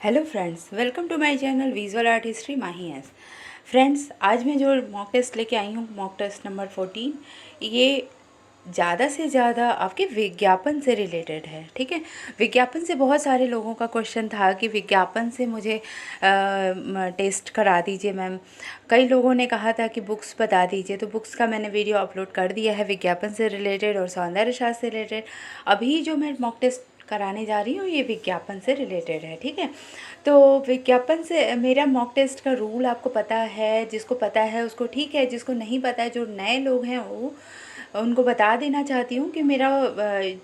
Hello friends, welcome to my channel visual art history Mahi S. Friends, आज मैं जो mock test लेके आई हूँ, मॉक टेस्ट नंबर 14, ये ज़्यादा से ज़्यादा आपके विज्ञापन से रिलेटेड है। ठीक है, विज्ञापन से बहुत सारे लोगों का क्वेश्चन था कि विज्ञापन से मुझे टेस्ट करा दीजिए मैम। कई लोगों ने कहा था कि बुक्स बता दीजिए, तो बुक्स का मैंने वीडियो अपलोड कर दिया है विज्ञापन से रिलेटेड और सौंदर्य शास्त्र से रिलेटेड। अभी जो मैं मॉक टेस्ट कराने जा रही हूँ ये विज्ञापन से रिलेटेड है। ठीक है, तो विज्ञापन से मेरा मॉक टेस्ट का रूल आपको पता है, जिसको पता है उसको ठीक है, जिसको नहीं पता है, जो नए लोग हैं वो उनको बता देना चाहती हूँ कि मेरा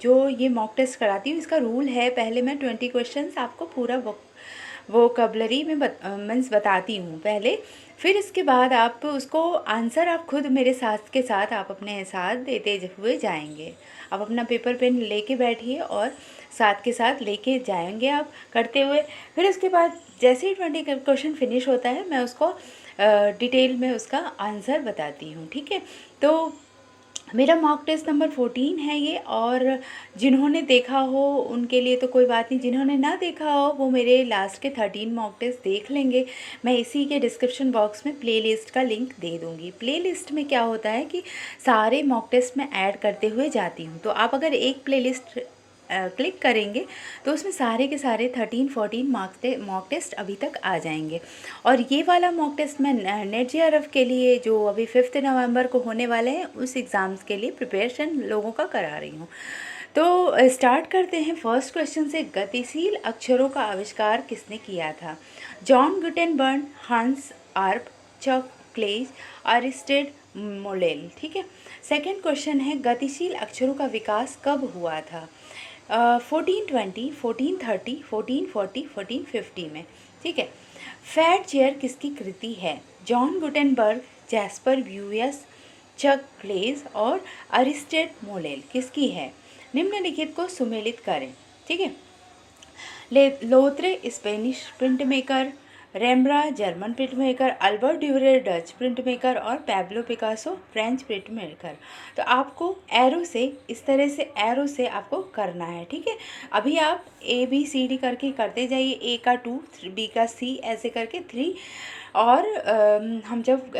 जो ये मॉक टेस्ट कराती हूँ इसका रूल है। पहले मैं 20 क्वेश्चंस आपको पूरा वोकैबुलरी में मीन्स बताती हूँ पहले, फिर इसके बाद आप उसको आंसर आप खुद मेरे साथ के साथ आप अपने साथ देते हुए जाएंगे। आप अपना पेपर पेन लेके बैठिए और साथ के साथ लेके जाएंगे आप करते हुए। फिर उसके बाद जैसे ही 20 क्वेश्चन फिनिश होता है मैं उसको डिटेल में उसका आंसर बताती हूँ। ठीक है, तो मेरा मॉक टेस्ट नंबर 14 है ये, और जिन्होंने देखा हो उनके लिए तो कोई बात नहीं, जिन्होंने ना देखा हो वो मेरे लास्ट के 13 मॉक टेस्ट देख लेंगे। मैं इसी के डिस्क्रिप्शन बॉक्स में प्लेलिस्ट का लिंक दे दूँगी। प्लेलिस्ट में क्या होता है कि सारे मॉक टेस्ट मैं ऐड करते हुए जाती हूँ, तो आप अगर एक प्लेलिस्ट क्लिक करेंगे तो उसमें सारे के सारे 13-14 मॉक टेस्ट अभी तक आ जाएंगे। और ये वाला मॉक टेस्ट मैं नेट जेआरएफ के लिए जो अभी 5 नवंबर को होने वाले हैं उस एग्ज़ाम्स के लिए प्रिपरेशन लोगों का करा रही हूँ। तो स्टार्ट करते हैं फर्स्ट क्वेश्चन से। गतिशील अक्षरों का आविष्कार किसने किया था? जॉन गुटेनबर्ग, हंस आर्प, चक क्लेज, अरिस्टेड मोलेल। ठीक है, सेकेंड क्वेश्चन है गतिशील अक्षरों का विकास कब हुआ था? 1420, 1430, 1440, 1450 में। ठीक है, फैट चेयर किसकी कृति है? जॉन गुटेनबर्ग, जैस्पर ब्यूयस, चक क्लेज और अरिस्टेड मोलेल किसकी है? निम्नलिखित को सुमेलित करें। ठीक है, Lautrec Spanish print maker, Rembrandt German print maker, Albert Durer Dutch print maker और Pablo Picasso French print maker. तो आपको एरो से इस तरह से एरो से आपको करना है। ठीक है, अभी आप ABCD करके करते जाइए, A का 2, B का C, ऐसे करके 3, और हम जब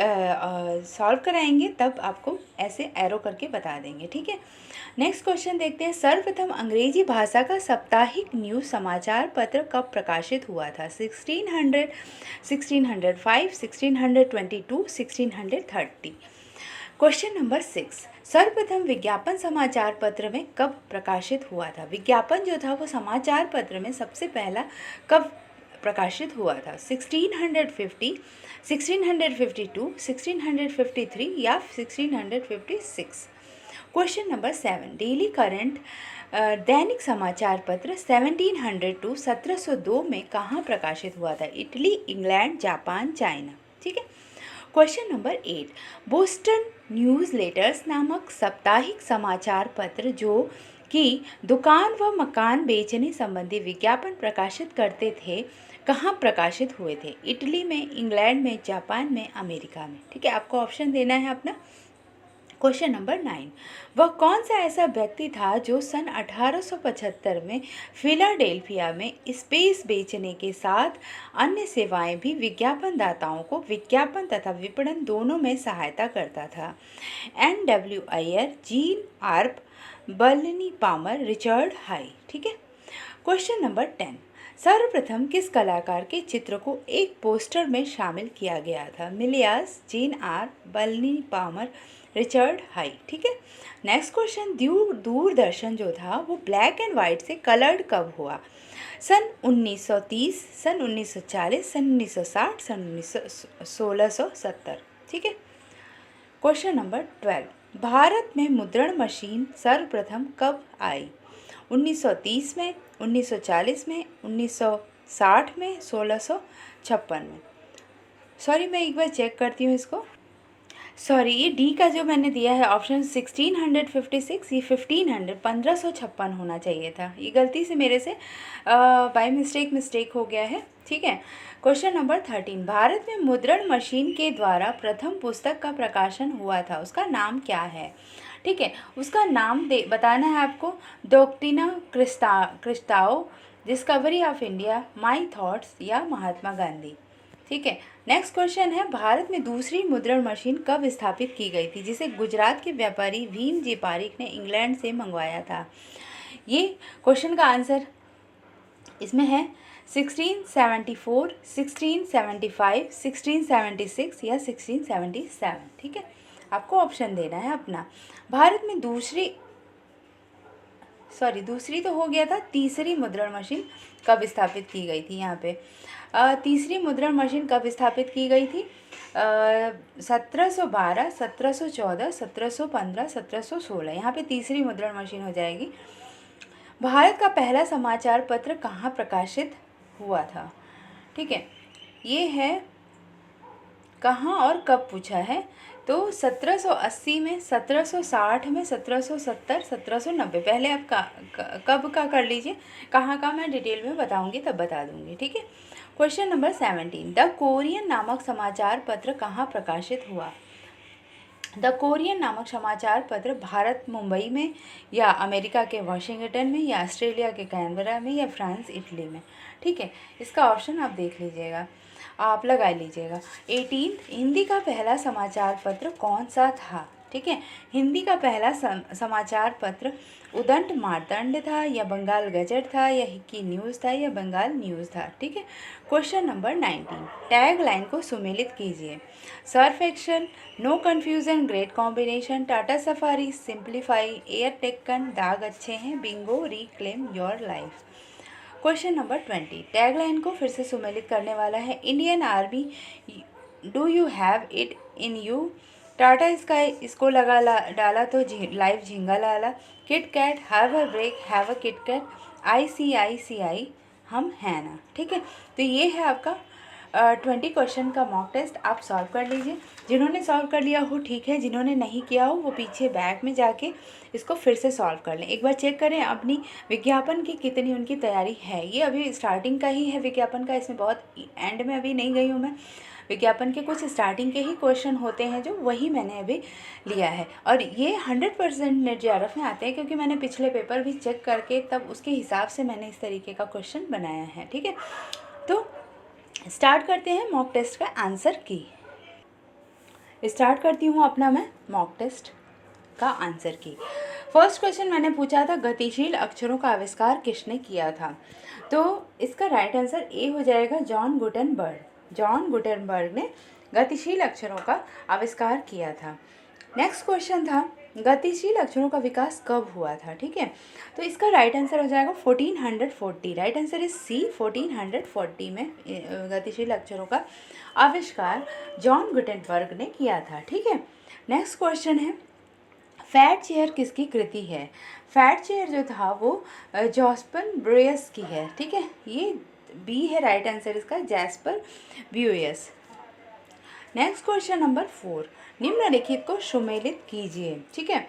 सॉल्व कराएंगे तब आपको ऐसे एरो करके बता देंगे। ठीक है, नेक्स्ट क्वेश्चन देखते हैं। सर्वप्रथम अंग्रेजी भाषा का साप्ताहिक न्यूज़ समाचार पत्र कब प्रकाशित हुआ था? 1600, 1605, 1622, 1630। क्वेश्चन नंबर 6, सर्वप्रथम विज्ञापन समाचार पत्र में कब प्रकाशित हुआ था? विज्ञापन जो था वो समाचार पत्र में सबसे पहला कब प्रकाशित हुआ था? 1650, 1652, 1653 या 1656। क्वेश्चन नंबर 7, डेली करंट दैनिक समाचार पत्र 1700 टू 1702 में कहाँ प्रकाशित हुआ था? Italy, England, Japan, China. ठीक है, question number 8, Boston news letters नामक साप्ताहिक समाचार पत्र जो कि दुकान व मकान बेचने संबंधी विज्ञापन प्रकाशित करते थे कहाँ प्रकाशित हुए थे? इटली में, इंग्लैंड में, जापान में, अमेरिका में। ठीक है, आपको ऑप्शन देना है अपना। क्वेश्चन नंबर 9, वह कौन सा ऐसा व्यक्ति था जो सन 1875 में फिलाडेल्फिया में स्पेस बेचने के साथ अन्य सेवाएं भी विज्ञापनदाताओं को विज्ञापन तथा विपणन दोनों में सहायता करता था? NW Iyer, Jean Arp, Berlini Palmer, Richard High. ठीक है, क्वेश्चन नंबर 10, सर्वप्रथम किस कलाकार के चित्र को एक पोस्टर में शामिल किया गया था? Milias, Jean Arp, Berlini Palmer, Richard High. ठीक है, नेक्स्ट क्वेश्चन, दूरदर्शन जो था वो ब्लैक एंड वाइट से कलर्ड कब हुआ? सन 1930, सन 1940, सन 1960, सन 1670। ठीक है, क्वेश्चन नंबर 12, भारत में मुद्रण मशीन सर्वप्रथम कब आई? 1930 में, 1940 में, 1960 में, 1656 में। सॉरी, मैं एक बार चेक करती हूँ इसको। सॉरी, ये डी का जो मैंने दिया है ऑप्शन 1656, ये 1556 होना चाहिए था। ये गलती से मेरे से बाय मिस्टेक हो गया है। ठीक है, क्वेश्चन नंबर 13, भारत में मुद्रण मशीन के द्वारा प्रथम पुस्तक का प्रकाशन हुआ था, उसका नाम क्या है? ठीक है, उसका नाम बताना है आपको। Doctrina Cristao discovery of India, my thoughts या महात्मा गांधी। ठीक है। नेक्स्ट क्वेश्चन है, भारत में दूसरी मुद्रण मशीन कब स्थापित की गई थी, जिसे गुजरात के व्यापारी भीम जी पारिक ने इंग्लैंड से मंगवाया था। ये क्वेश्चन का आंसर इसमें है 1674, 1675, 1676 या 1677। ठीक है, आपको ऑप्शन देना है अपना। भारत में दूसरी तो हो गया था, तीसरी मुद्रण मशीन कब स्थापित की गई थी। यहाँ पे तीसरी मुद्रण मशीन कब स्थापित की गई थी? 1712, 1714, 1715, 1716। यहाँ पे तीसरी मुद्रण मशीन हो जाएगी। भारत का पहला समाचार पत्र कहाँ प्रकाशित हुआ था? ठीक है, ये है कहाँ और कब पूछा है, तो 1780 में, 1760 में, 1770, 1790। पहले आप कब का कर लीजिए, कहाँ का मैं डिटेल में बताऊंगी तब बता दूंगी। ठीक है। क्वेश्चन नंबर 17, द कोरियन नामक समाचार पत्र कहाँ प्रकाशित हुआ? द कोरियन नामक समाचार पत्र भारत मुंबई में, या अमेरिका के वाशिंगटन में, या ऑस्ट्रेलिया के कैनबरा में, या फ्रांस इटली में। ठीक है, इसका ऑप्शन आप देख लीजिएगा, आप लगा लीजिएगा। 18, हिंदी का पहला समाचार पत्र कौन सा था? ठीक है, हिंदी का पहला समाचार पत्र उदंत मार्तंड था, या बंगाल गजट था, या हिक्की न्यूज़ था, या बंगाल न्यूज़ था। ठीक है। क्वेश्चन नंबर 19, टैग लाइन को सुमेलित कीजिए। Surf action, no confusion, great combination, Tata Safari, simplify, Air Deccan, दाग अच्छे हैं, bingo, reclaim your life. Question number 20, tagline को फिर से सुमेलित करने वाला है। Indian Army, do you have it in you, Tata Sky, इसको डाला तो लाइव झींगा लाला, Kit Kat, have a break, have a Kit Kat, ICICI, हम हैं ना। ठीक है, तो ये है आपका 20 क्वेश्चन का मॉक टेस्ट। आप सॉल्व कर लीजिए। जिन्होंने सॉल्व कर लिया हो ठीक है, जिन्होंने नहीं किया हो वो पीछे बैक में जाके इसको फिर से सॉल्व कर लें। एक बार चेक करें अपनी विज्ञापन की कितनी उनकी तैयारी है। ये अभी स्टार्टिंग का ही है विज्ञापन का, इसमें बहुत एंड में अभी नहीं गई हूँ मैं। विज्ञापन के कुछ स्टार्टिंग के ही क्वेश्चन होते हैं जो वही मैंने अभी लिया है, और ये 100% नेट JRF में आते हैं, क्योंकि मैंने पिछले पेपर भी चेक करके तब उसके हिसाब से मैंने इस तरीके का क्वेश्चन बनाया है। ठीक है, तो स्टार्ट करते हैं मॉक टेस्ट का आंसर की। स्टार्ट करती हूँ अपना मैं मॉक टेस्ट का आंसर की। फर्स्ट क्वेश्चन मैंने पूछा था, गतिशील अक्षरों का आविष्कार किसने किया था? तो इसका राइट आंसर ए हो जाएगा, जॉन गुटेनबर्ग। जॉन गुटेनबर्ग ने गतिशील अक्षरों का आविष्कार किया था। नेक्स्ट क्वेश्चन था, गतिशील अक्षरों का विकास कब हुआ था? ठीक है, तो इसका राइट आंसर हो जाएगा 1440। राइट आंसर इज सी, 1440 में गतिशील अक्षरों का आविष्कार जॉन गुटेनबर्ग ने किया था। ठीक है। नेक्स्ट क्वेश्चन है, फैट चेयर किसकी कृति है? फैट चेयर जो था वो जॉस्पर ब्रुयस की है। ठीक है, ये बी है राइट आंसर इसका, जैस्पर ब्रुयस। नेक्स्ट क्वेश्चन नंबर 4, निम्नलिखित को सुमेलित कीजिए। ठीक है,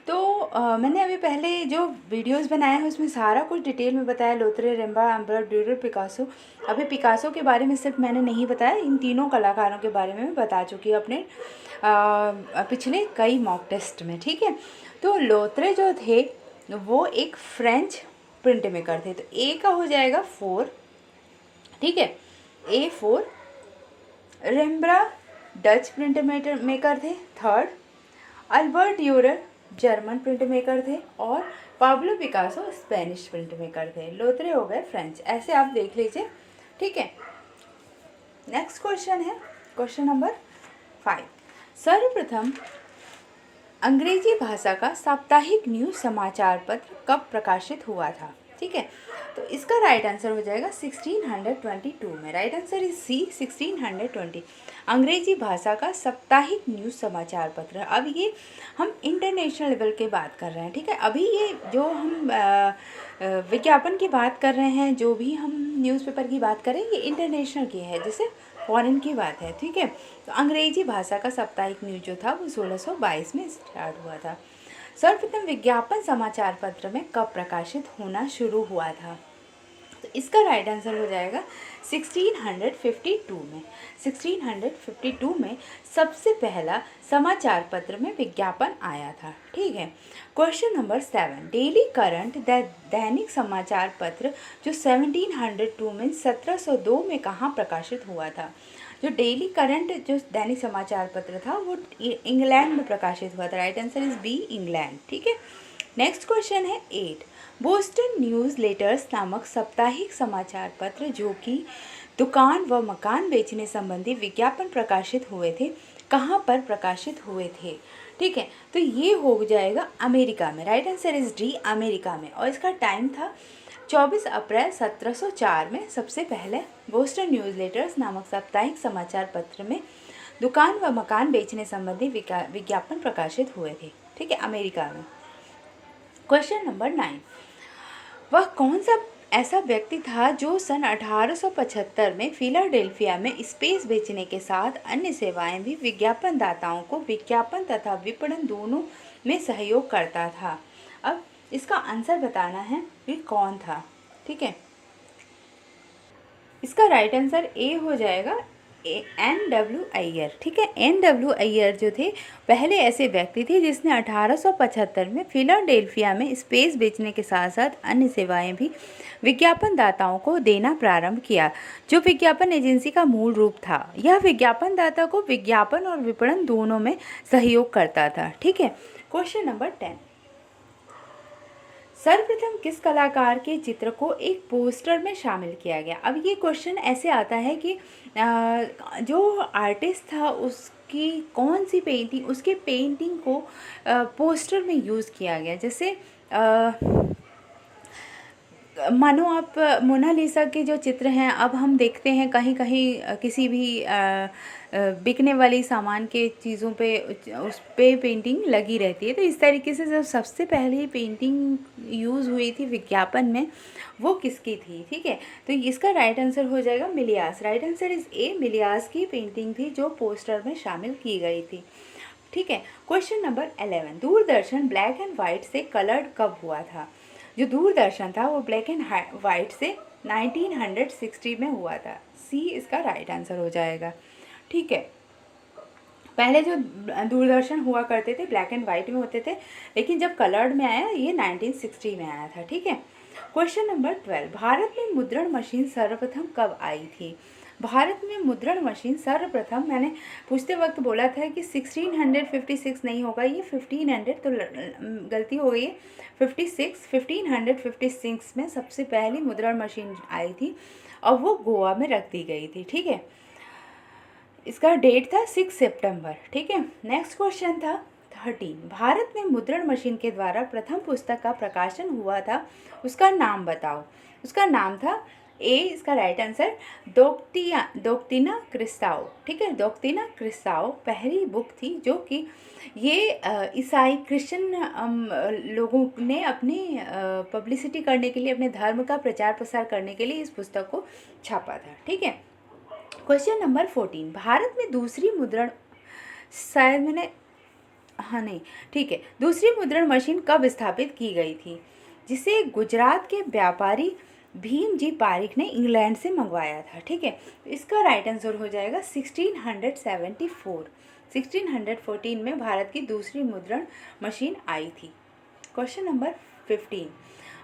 तो मैंने अभी पहले जो वीडियोस बनाए हैं उसमें सारा कुछ डिटेल में बताया, लोत्रे, रेम्बा, एम्बलर, ड्यूरर, पिकासो। अभी पिकासो के बारे में सिर्फ मैंने नहीं बताया, इन तीनों कलाकारों के बारे में मैं बता चुकी हूँ अपने पिछले कई मॉक टेस्ट में। ठीक है, तो लोत्रे जो थे वो एक फ्रेंच प्रिंट मेकर थे, तो ए का हो जाएगा 4। ठीक है, A4। Rembrandt Dutch print maker थे, 3rd। Albert Durer German print maker थे, और Pablo Picasso Spanish print maker थे। लोत्रे हो गए फ्रेंच। ऐसे आप देख लीजिए। ठीक है। नेक्स्ट क्वेश्चन है क्वेश्चन नंबर 5, सर्वप्रथम अंग्रेजी भाषा का साप्ताहिक न्यूज़ समाचार पत्र कब प्रकाशित हुआ था? ठीक है, तो इसका राइट आंसर हो जाएगा 1622 में। Right answer is C, 1620। अंग्रेजी भाषा का साप्ताहिक न्यूज़ समाचार पत्र। अब ये हम इंटरनेशनल लेवल की बात कर रहे हैं। ठीक है, अभी ये जो हम विज्ञापन की बात कर रहे हैं, जो भी हम न्यूज़पेपर की बात करें, ये इंटरनेशनल की है, जैसे फॉरेन की बात है। ठीक है, तो अंग्रेजी भाषा का साप्ताहिक न्यूज़ जो था वो 1622 में स्टार्ट हुआ था। सर्वप्रथम विज्ञापन समाचार पत्र में कब प्रकाशित होना शुरू हुआ था? तो इसका राइट आंसर हो जाएगा 1652 में। 1652 में सबसे पहला समाचार पत्र में विज्ञापन आया था। ठीक है। क्वेश्चन नंबर 7, डेली करंट दैनिक समाचार पत्र जो 1702 में 1702 में कहाँ प्रकाशित हुआ था? जो डेली करंट जो दैनिक समाचार पत्र था वो इंग्लैंड में प्रकाशित हुआ था। Right answer is B, England. ठीक है। नेक्स्ट क्वेश्चन है 8, बोस्टन न्यूज़ लेटर्स नामक साप्ताहिक समाचार पत्र जो कि दुकान व मकान बेचने संबंधी विज्ञापन प्रकाशित हुए थे, कहाँ पर प्रकाशित हुए थे? ठीक है, तो ये हो जाएगा अमेरिका में। Right answer is D, America में। और इसका टाइम था 24 अप्रैल 1704 में सबसे पहले बोस्टन न्यूज़ लेटर्स नामक साप्ताहिक समाचार पत्र में दुकान व मकान बेचने संबंधी विज्ञापन प्रकाशित हुए थे। ठीक है, अमेरिका में। क्वेश्चन नंबर 9, वह कौन सा ऐसा व्यक्ति था जो सन 1875 में फिलाडेल्फिया में स्पेस बेचने के साथ अन्य सेवाएं भी विज्ञापन दाताओं को विज्ञापन तथा विपणन दोनों में सहयोग करता था? अब इसका आंसर बताना है कि कौन था। ठीक है, इसका राइट आंसर ए हो जाएगा N.W. अय्यर। ठीक है, N.W. अय्यर जो थे पहले ऐसे व्यक्ति थे जिसने 1875 में फिलाडेल्फिया में स्पेस बेचने के साथ साथ अन्य सेवाएं भी विज्ञापन दाताओं को देना प्रारंभ किया, जो विज्ञापन एजेंसी का मूल रूप था। यह विज्ञापन दाता को विज्ञापन और विपणन दोनों में सहयोग करता था। ठीक है। क्वेश्चन नंबर 10, सर्वप्रथम किस कलाकार के चित्र को एक पोस्टर में शामिल किया गया? अब ये क्वेश्चन ऐसे आता है कि जो आर्टिस्ट था उसकी कौन सी पेंटिंग, उसके पेंटिंग को पोस्टर में यूज़ किया गया। जैसे मानो आप मोनालिसा के जो चित्र हैं, अब हम देखते हैं कहीं कहीं किसी भी बिकने वाली सामान के चीज़ों पे उस पे पेंटिंग लगी रहती है। तो इस तरीके से जब सबसे पहले पेंटिंग यूज़ हुई थी विज्ञापन में, वो किसकी थी? ठीक है, तो इसका राइट आंसर हो जाएगा Millais. Right answer is a, Millais की पेंटिंग थी जो पोस्टर में शामिल की गई थी। ठीक है। Question number 11, Doordarshan black and white से कलर्ड कब हुआ था? जो दूरदर्शन था वो ब्लैक एंड वाइट से 1960 में हुआ था। सी इसका राइट आंसर हो जाएगा। ठीक है, पहले जो दूरदर्शन हुआ करते थे ब्लैक एंड वाइट में होते थे, लेकिन जब कलर्ड में आया ये 1960 में आया था। ठीक है। क्वेश्चन नंबर 12, भारत में मुद्रण मशीन सर्वप्रथम कब आई थी? भारत में मुद्रण मशीन सर्वप्रथम, मैंने पूछते वक्त बोला था कि 1656 नहीं होगा, ये 1500, तो गलती हो गई है। 1556 में सबसे पहली मुद्रण मशीन आई थी और वो गोवा में रख दी गई थी। ठीक है, इसका डेट था 6 सितंबर। ठीक है। नेक्स्ट क्वेश्चन था 13, भारत में मुद्रण मशीन के द्वारा प्रथम पुस्तक का प्रकाशन हुआ था, उसका नाम बताओ। उसका नाम था ए, इसका राइट आंसर दोक्तिना क्रिस्ताओ। ठीक है, दोक्तिना क्रिस्ताओ पहली बुक थी जो कि ये ईसाई क्रिश्चियन लोगों ने अपनी पब्लिसिटी करने के लिए, अपने धर्म का प्रचार प्रसार करने के लिए इस पुस्तक को छापा था। ठीक है। क्वेश्चन नंबर 14, भारत में दूसरी मुद्रण, शायद मैंने, हाँ नहीं, ठीक है, दूसरी मुद्रण मशीन कब स्थापित की गई थी? जिसे गुजरात के व्यापारी भीम जी पारिक ने इंग्लैंड से मंगवाया था। ठीक है, इसका राइट आंसर हो जाएगा 1674। 1614 में भारत की दूसरी मुद्रण मशीन आई थी। क्वेश्चन नंबर 15,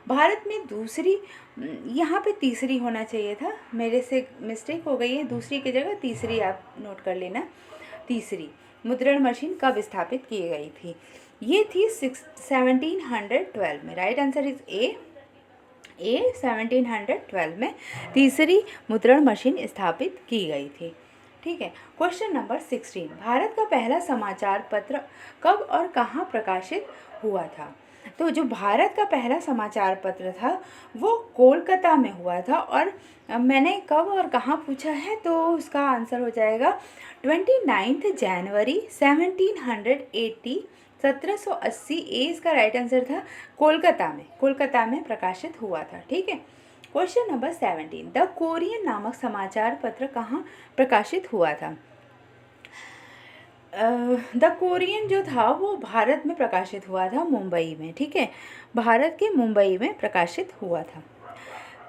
भारत में दूसरी, यहाँ पे तीसरी होना चाहिए था, मेरे से मिस्टेक हो गई है, दूसरी की जगह तीसरी आप नोट कर लेना। तीसरी मुद्रण मशीन कब स्थापित की गई थी? ये थी 1712 में। राइट आंसर इज ए, 1712 में तीसरी मुद्रण मशीन स्थापित की गई थी। ठीक है। क्वेश्चन नंबर 16, भारत का पहला समाचार पत्र कब और कहाँ प्रकाशित हुआ था? तो जो भारत का पहला समाचार पत्र था वो कोलकाता में हुआ था। और मैंने कब और कहाँ पूछा है, तो उसका आंसर हो जाएगा 29 जनवरी 1780, 1780। ए इसका राइट आंसर था, कोलकाता में प्रकाशित हुआ था। ठीक है। क्वेश्चन नंबर 17, द कोरियन नामक समाचार पत्र कहाँ प्रकाशित हुआ था? द कोरियन जो था वो भारत में प्रकाशित हुआ था, मुंबई में। ठीक है, भारत के मुंबई में प्रकाशित हुआ था।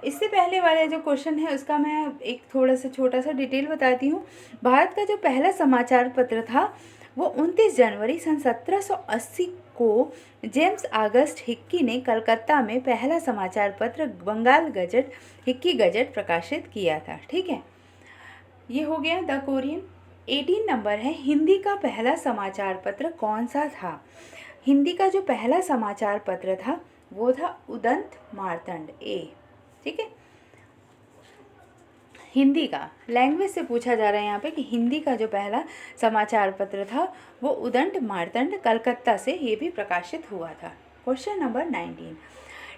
इससे पहले वाला जो क्वेश्चन है उसका मैं एक थोड़ा सा छोटा सा डिटेल बताती हूँ। भारत का जो पहला समाचार पत्र था वो 29 जनवरी सन 1780 को जेम्स ऑगस्ट हिक्की ने कलकत्ता में पहला समाचार पत्र बंगाल गजट हिक्की गजट प्रकाशित किया था। ठीक है, ये हो गया द कोरियन। 18 नंबर है, हिंदी का पहला समाचार पत्र कौन सा था? हिंदी का जो पहला समाचार पत्र था वो था उदंत मार्तंड ए। ठीक है, हिंदी का लैंग्वेज से पूछा जा रहा है यहाँ पे कि हिंदी का जो पहला समाचार पत्र था वो उदंत मार्तंड कलकत्ता से ये भी प्रकाशित हुआ था। क्वेश्चन नंबर 19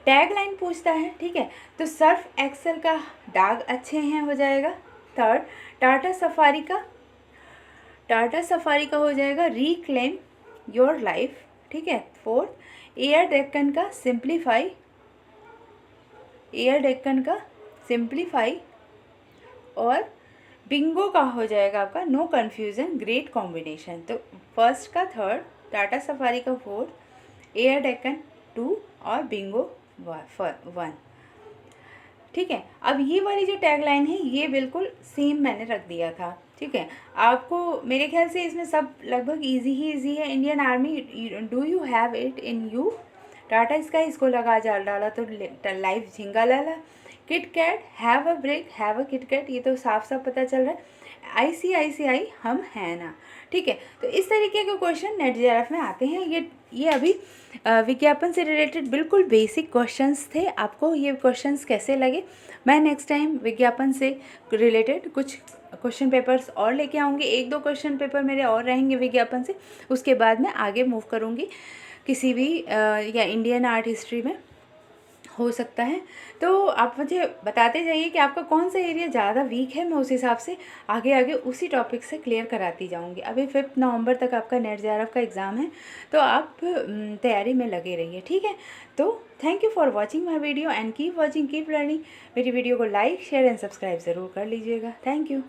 टैग लाइन पूछता है। ठीक है, तो सर्फ एक्सेल का दाग अच्छे हैं हो जाएगा। थर्ड, टाटा सफारी का हो जाएगा रिक्लेम योर लाइफ। ठीक है, फोर्थ, एयर डेक्कन का सिंप्लीफाई और बिंगो का हो जाएगा आपका नो कन्फ्यूज़न ग्रेट कॉम्बिनेशन। तो फर्स्ट का थर्ड, टाटा सफारी का फोर्थ, एयर डेक्कन 2 और बिंगो 1। ठीक है, अब ये वाली जो टैगलाइन है ये बिल्कुल सेम मैंने रख दिया था। ठीक है, आपको मेरे ख्याल से इसमें सब लगभग इजी है। Indian Army, do you have it in you? Tata Sky, इसको लगा जाल डाला तो लाइफ झिंगा लाला। Kit Kat, have a break, have a Kit Kat, ये तो साफ साफ पता चल रहा है। ICICI हम हैं ना। ठीक है, तो इस तरीके के क्वेश्चन नेट JRF में आते हैं। ये अभी विज्ञापन से रिलेटेड बिल्कुल बेसिक क्वेश्चंस थे। आपको ये क्वेश्चंस कैसे लगे? मैं नेक्स्ट टाइम विज्ञापन से रिलेटेड कुछ क्वेश्चन पेपर्स और लेके आऊँगी। 1-2 क्वेश्चन पेपर मेरे और रहेंगे विज्ञापन से, उसके बाद मैं आगे मूव करूँगी किसी भी या इंडियन आर्ट हिस्ट्री में हो सकता है। तो आप मुझे बताते जाइए कि आपका कौन सा एरिया ज़्यादा वीक है, मैं उस हिसाब से आगे उसी टॉपिक से क्लियर कराती जाऊंगी। अभी 5 नवंबर तक आपका नेट JRF का एग्ज़ाम है, तो आप तैयारी में लगे रहिए। ठीक है, तो thank you for watching my video and keep watching, keep learning. मेरी वीडियो को लाइक, शेयर एंड सब्सक्राइब ज़रूर कर लीजिएगा। Thank you.